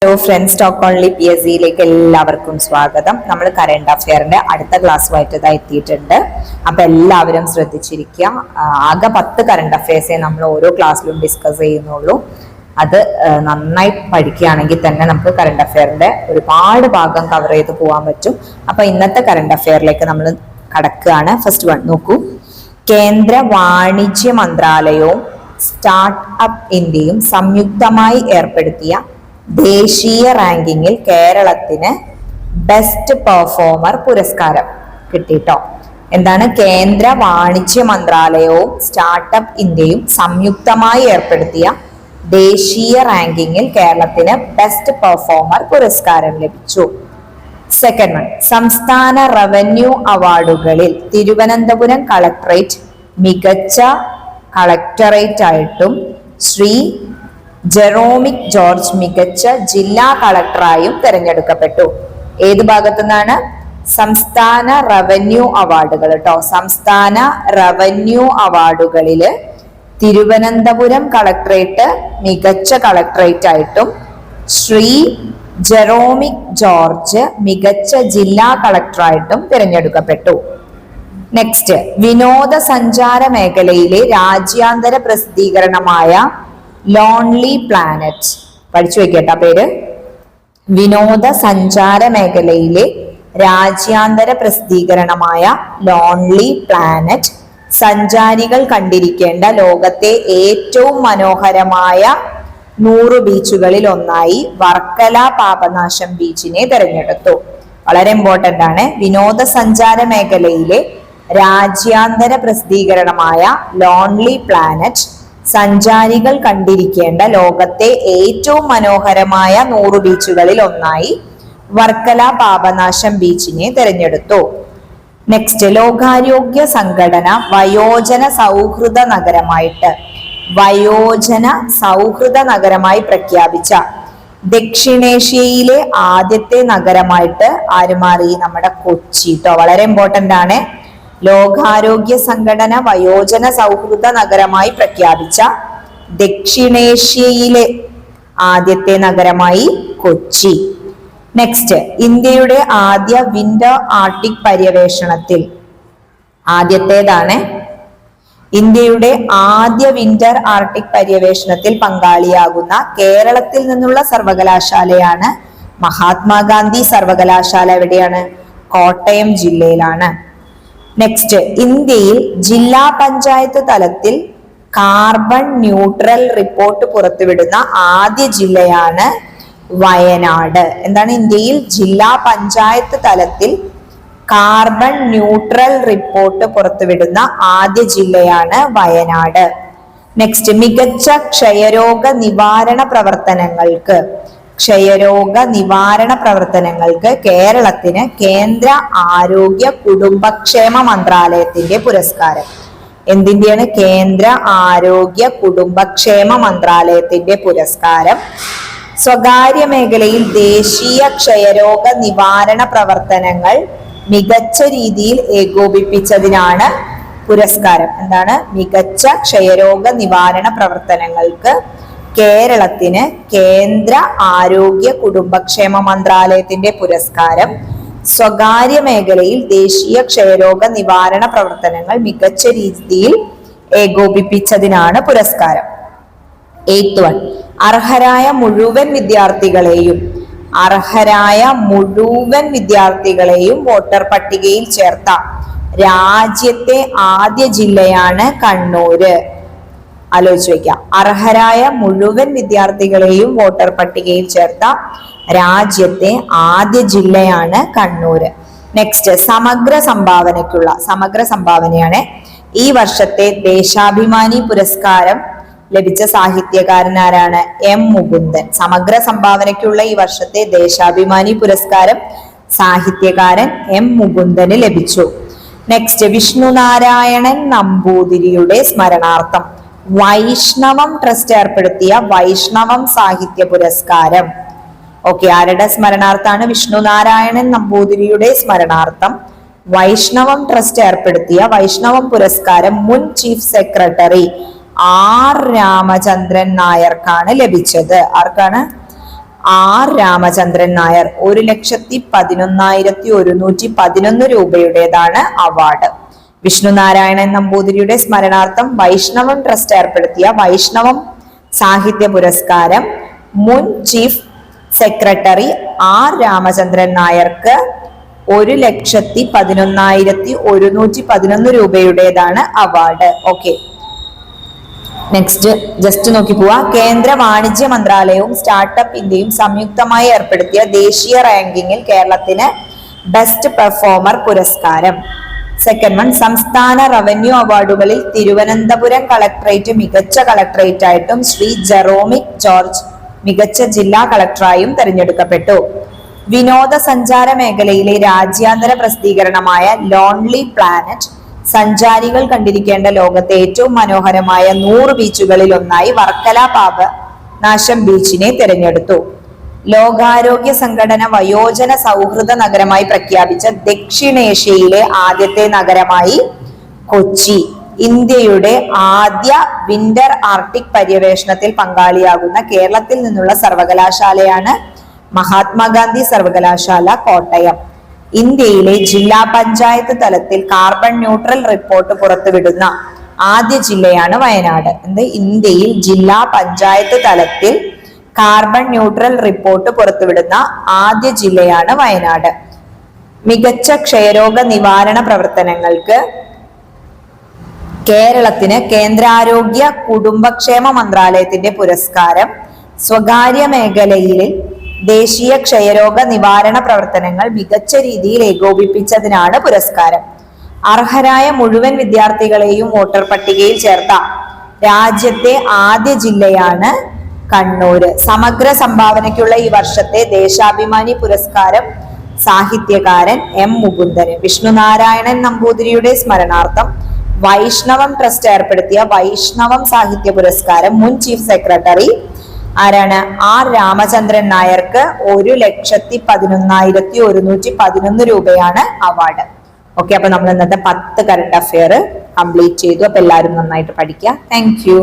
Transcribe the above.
Hello friends, stock only PSCയിലേക്ക് എല്ലാവർക്കും സ്വാഗതം. നമ്മൾ കറണ്ട് അഫെയറിന്റെ അടുത്ത ക്ലാസ്സുമായിട്ട് എത്തിയിട്ടുണ്ട്. അപ്പൊ എല്ലാവരും ശ്രദ്ധിച്ചിരിക്കുക. ആകെ 10 കറണ്ട് അഫെയർസേ നമ്മൾ ഓരോ ക്ലാസ്സിലും ഡിസ്കസ് ചെയ്യുന്നുള്ളൂ. അത് നന്നായി പഠിക്കുകയാണെങ്കിൽ തന്നെ നമുക്ക് കറണ്ട് അഫെയറിന്റെ ഒരുപാട് ഭാഗം കവർ ചെയ്ത് പോകാൻ പറ്റും. അപ്പൊ ഇന്നത്തെ കറണ്ട് അഫെയറിലേക്ക് നമ്മൾ കടക്കുകയാണ്. ഫസ്റ്റ് വൺ നോക്കൂ. കേന്ദ്ര വാണിജ്യ മന്ത്രാലയവും സ്റ്റാർട്ട് അപ്പ് ഇന്ത്യയും സംയുക്തമായി ഏർപ്പെടുത്തിയ ദേശീയ റാങ്കിങ്ങിൽ കേരളത്തിന് ബെസ്റ്റ് പെർഫോമർ പുരസ്കാരം കിട്ടിട്ടോ. എന്താണ്? കേന്ദ്ര വാണിജ്യ മന്ത്രാലയവും സ്റ്റാർട്ടപ്പ് ഇന്ത്യയും സംയുക്തമായി ഏർപ്പെടുത്തിയ ദേശീയ റാങ്കിങ്ങിൽ കേരളത്തിന് ബെസ്റ്റ് പെർഫോമർ പുരസ്കാരം ലഭിച്ചു. സെക്കൻഡ് വൺ, സംസ്ഥാന റവന്യൂ അവാർഡുകളിൽ തിരുവനന്തപുരം കളക്ടറേറ്റ് മികച്ച കളക്ടറേറ്റ് ആയിട്ടും ശ്രീ ജെറോമിക് ജോർജ് മികച്ച ജില്ലാ കളക്ടറായും തെരഞ്ഞെടുക്കപ്പെട്ടു. ഏത് ഭാഗത്തു നിന്നാണ്? സംസ്ഥാന റവന്യൂ അവാർഡുകൾ കേട്ടോ. സംസ്ഥാന റവന്യൂ അവാർഡുകളില് തിരുവനന്തപുരം കളക്ടറേറ്റ് മികച്ച കളക്ടറേറ്റ് ആയിട്ടും ശ്രീ ജെറോമിക് ജോർജ് മികച്ച ജില്ലാ കളക്ടറായിട്ടും തിരഞ്ഞെടുക്കപ്പെട്ടു. നെക്സ്റ്റ്, വിനോദസഞ്ചാര മേഖലയിലെ രാജ്യാന്തര പ്രസിദ്ധീകരണമായ ലോൺലി പ്ലാനറ്റ്, പഠിച്ചു വെക്കേട്ട പേര്. വിനോദസഞ്ചാര മേഖലയിലെ രാജ്യാന്തര പ്രസിദ്ധീകരണമായ ലോൺലി പ്ലാനറ്റ് സഞ്ചാരികൾ കണ്ടിരിക്കേണ്ട ലോകത്തെ ഏറ്റവും മനോഹരമായ 100 ബീച്ചുകളിൽ ഒന്നായി വർക്കല പാപനാശം ബീച്ചിനെ തിരഞ്ഞെടുത്തു. വളരെ ഇമ്പോർട്ടന്റ് ആണ്. വിനോദസഞ്ചാര മേഖലയിലെ രാജ്യാന്തര പ്രസിദ്ധീകരണമായ ലോൺലി പ്ലാനറ്റ് സഞ്ചാരികൾ കണ്ടിരിക്കേണ്ട ലോകത്തെ ഏറ്റവും മനോഹരമായ 100 ബീച്ചുകളിൽ ഒന്നായി വർക്കല പാപനാശം ബീച്ചിനെ തിരഞ്ഞെടുത്തു. നെക്സ്റ്റ്, ലോകാരോഗ്യ സംഘടന വയോജന സൗഹൃദ നഗരമായി പ്രഖ്യാപിച്ച ദക്ഷിണേഷ്യയിലെ ആദ്യത്തെ നഗരമായിട്ട് ആര് മാറി? നമ്മുടെ കൊച്ചി ട്ടോ. വളരെ ഇമ്പോർട്ടന്റ് ആണ്. ലോകാരോഗ്യ സംഘടന വയോജന സൗഹൃദ നഗരമായി പ്രഖ്യാപിച്ച ദക്ഷിണേഷ്യയിലെ ആദ്യത്തെ നഗരമായി കൊച്ചി. നെക്സ്റ്റ്, ഇന്ത്യയുടെ ആദ്യ വിന്റർ ആർട്ടിക് പര്യവേഷണത്തിൽ ആദ്യത്തേതാണ്. ഇന്ത്യയുടെ ആദ്യ വിന്റർ ആർട്ടിക് പര്യവേഷണത്തിൽ പങ്കാളിയാകുന്ന കേരളത്തിൽ നിന്നുള്ള സർവകലാശാലയാണ് മഹാത്മാഗാന്ധി സർവകലാശാല. എവിടെയാണ്? കോട്ടയം ജില്ലയിലാണ്. നെക്സ്റ്റ്, ഇന്ത്യയിൽ ജില്ലാ പഞ്ചായത്ത് തലത്തിൽ കാർബൺ ന്യൂട്രൽ റിപ്പോർട്ട് പുറത്തുവിടുന്ന ആദ്യ ജില്ലയാണ് വയനാട്. എന്താണ്? ഇന്ത്യയിൽ ജില്ലാ പഞ്ചായത്ത് തലത്തിൽ കാർബൺ ന്യൂട്രൽ റിപ്പോർട്ട് പുറത്തുവിടുന്ന ആദ്യ ജില്ലയാണ് വയനാട്. നെക്സ്റ്റ്, മികച്ച ക്ഷയരോഗ നിവാരണ പ്രവർത്തനങ്ങൾക്ക് കേരളത്തിന് കേന്ദ്ര ആരോഗ്യ കുടുംബക്ഷേമ മന്ത്രാലയത്തിന്റെ പുരസ്കാരം. എന്തിന്റെയാണ്? കേന്ദ്ര ആരോഗ്യ കുടുംബക്ഷേമ മന്ത്രാലയത്തിന്റെ പുരസ്കാരം. സ്വകാര്യ മേഖലയിൽ ദേശീയ ക്ഷയരോഗ നിവാരണ പ്രവർത്തനങ്ങൾ മികച്ച രീതിയിൽ ഏകോപിപ്പിച്ചതിനാണ് പുരസ്കാരം. എന്താണ്? മികച്ച ക്ഷയരോഗ നിവാരണ പ്രവർത്തനങ്ങൾക്ക് കേരളത്തിന് കേന്ദ്ര ആരോഗ്യ കുടുംബക്ഷേമ മന്ത്രാലയത്തിന്റെ പുരസ്കാരം. സ്വകാര്യ മേഖലയിൽ ദേശീയ ക്ഷയരോഗ നിവാരണ പ്രവർത്തനങ്ങൾ മികച്ച രീതിയിൽ ഏകോപിപ്പിച്ചതിനാണ് പുരസ്കാരം. 8th വൺ, അർഹരായ മുഴുവൻ വിദ്യാർത്ഥികളെയും വോട്ടർ പട്ടികയിൽ ചേർത്ത രാജ്യത്തെ ആദ്യ ജില്ലയാണ് കണ്ണൂര്. ആലോചിച്ച് വയ്ക്കാം. അർഹരായ മുഴുവൻ വിദ്യാർത്ഥികളെയും വോട്ടർ പട്ടികയിൽ ചേർത്ത രാജ്യത്തെ ആദ്യ ജില്ലയാണ് കണ്ണൂര്. നെക്സ്റ്റ്, സമഗ്ര സംഭാവനയാണ്. ഈ വർഷത്തെ ദേശാഭിമാനി പുരസ്കാരം ലഭിച്ച സാഹിത്യകാരൻ ആരാണ്? M. മുകുന്ദൻ. സമഗ്ര സംഭാവനയ്ക്കുള്ള ഈ വർഷത്തെ ദേശാഭിമാനി പുരസ്കാരം സാഹിത്യകാരൻ M. മുകുന്ദന് ലഭിച്ചു. നെക്സ്റ്റ്, വിഷ്ണുനാരായണൻ നമ്പൂതിരിയുടെ സ്മരണാർത്ഥം വൈഷ്ണവം ട്രസ്റ്റ് ഏർപ്പെടുത്തിയ വൈഷ്ണവം സാഹിത്യ പുരസ്കാരം. ഓക്കെ, ആരുടെ സ്മരണാർത്ഥാണ്? വിഷ്ണുനാരായണൻ നമ്പൂതിരിയുടെ സ്മരണാർത്ഥം വൈഷ്ണവം ട്രസ്റ്റ് ഏർപ്പെടുത്തിയ വൈഷ്ണവം പുരസ്കാരം മുൻ ചീഫ് സെക്രട്ടറി R. രാമചന്ദ്രൻ നായർക്കാണ് ലഭിച്ചത്. ആർക്കാണ്? ആർ രാമചന്ദ്രൻ നായർ 1,11,111 രൂപയുടേതാണ് അവാർഡ്. വിഷ്ണു നാരായണൻ നമ്പൂതിരിയുടെ സ്മരണാർത്ഥം വൈഷ്ണവം ട്രസ്റ്റ് ഏർപ്പെടുത്തിയ വൈഷ്ണവം സാഹിത്യ പുരസ്കാരം മുൻ ചീഫ് സെക്രട്ടറി ആർ രാമചന്ദ്രൻ നായർക്ക് 1,11,111 രൂപയുടേതാണ് അവാർഡ്. ഓക്കെ, നെക്സ്റ്റ് ജസ്റ്റ് നോക്കി പോവാ. കേന്ദ്ര വാണിജ്യ മന്ത്രാലയവും സ്റ്റാർട്ടപ്പ് ഇന്ത്യയും സംയുക്തമായി ഏർപ്പെടുത്തിയ ദേശീയ റാങ്കിങ്ങിൽ കേരളത്തിന് ബെസ്റ്റ് പെർഫോമർ പുരസ്കാരം. സെക്കൻഡ് വൺ, സംസ്ഥാന റവന്യൂ അവാർഡുകളിൽ തിരുവനന്തപുരം കളക്ടറേറ്റ് മികച്ച കളക്ടറേറ്റായിട്ടും ശ്രീ ജെറോമിക് ജോർജ് മികച്ച ജില്ലാ കളക്ടറായും തെരഞ്ഞെടുക്കപ്പെട്ടു. വിനോദസഞ്ചാര മേഖലയിലെ രാജ്യാന്തര പ്രസിദ്ധീകരണമായ ലോൺലി പ്ലാനറ്റ് സഞ്ചാരികൾ കണ്ടിരിക്കേണ്ട ലോകത്തെ ഏറ്റവും മനോഹരമായ 100 ബീച്ചുകളിൽ ഒന്നായി വർക്കല പാപനാശം ബീച്ചിനെ തിരഞ്ഞെടുത്തു. ലോകാരോഗ്യ സംഘടന വയോജന സൗഹൃദ നഗരമായി പ്രഖ്യാപിച്ച ദക്ഷിണേഷ്യയിലെ ആദ്യത്തെ നഗരമായി കൊച്ചി. ഇന്ത്യയുടെ ആദ്യ വിന്റർ ആർട്ടിക് പര്യവേഷണത്തിൽ പങ്കാളിയാകുന്ന കേരളത്തിൽ നിന്നുള്ള സർവകലാശാലയാണ് മഹാത്മാഗാന്ധി സർവകലാശാല, കോട്ടയം. ഇന്ത്യയിലെ ജില്ലാ പഞ്ചായത്ത് തലത്തിൽ കാർബൺ ന്യൂട്രൽ റിപ്പോർട്ട് പുറത്തുവിടുന്ന ആദ്യ ജില്ലയാണ് വയനാട്. ഇന്ത്യയിൽ ജില്ലാ പഞ്ചായത്ത് തലത്തിൽ കാർബൺ ന്യൂട്രൽ റിപ്പോർട്ട് പുറത്തുവിടുന്ന ആദ്യ ജില്ലയാണ് വയനാട്. മികച്ച ക്ഷയരോഗ നിവാരണ പ്രവർത്തനങ്ങൾക്ക് കേരളത്തിന് കേന്ദ്രാരോഗ്യ കുടുംബക്ഷേമ മന്ത്രാലയത്തിന്റെ പുരസ്കാരം. സ്വകാര്യ മേഖലയിൽ ദേശീയ ക്ഷയരോഗ നിവാരണ പ്രവർത്തനങ്ങൾ മികച്ച രീതിയിൽ ഏകോപിപ്പിച്ചതിനാണ് പുരസ്കാരം. അർഹരായ മുഴുവൻ വിദ്യാർത്ഥികളെയും വോട്ടർ പട്ടികയിൽ ചേർത്ത രാജ്യത്തെ ആദ്യ ജില്ലയാണ് കണ്ണൂര്. സമഗ്ര സംഭാവനയ്ക്കുള്ള ഈ വർഷത്തെ ദേശാഭിമാനി പുരസ്കാരം സാഹിത്യകാരൻ എം മുകുന്ദന്. വിഷ്ണു നാരായണൻ നമ്പൂതിരിയുടെ സ്മരണാർത്ഥം വൈഷ്ണവം ട്രസ്റ്റ് ഏർപ്പെടുത്തിയ വൈഷ്ണവം സാഹിത്യ പുരസ്കാരം മുൻ ചീഫ് സെക്രട്ടറി ആരാണ്? ആർ രാമചന്ദ്രൻ നായർക്ക് 1,11,111 രൂപയാണ് അവാർഡ്. ഓക്കെ, അപ്പൊ നമ്മൾ ഇന്നത്തെ 10 കറണ്ട് അഫെയർ കംപ്ലീറ്റ് ചെയ്തു. അപ്പൊ എല്ലാവരും നന്നായിട്ട് പഠിക്കുക. Thank you.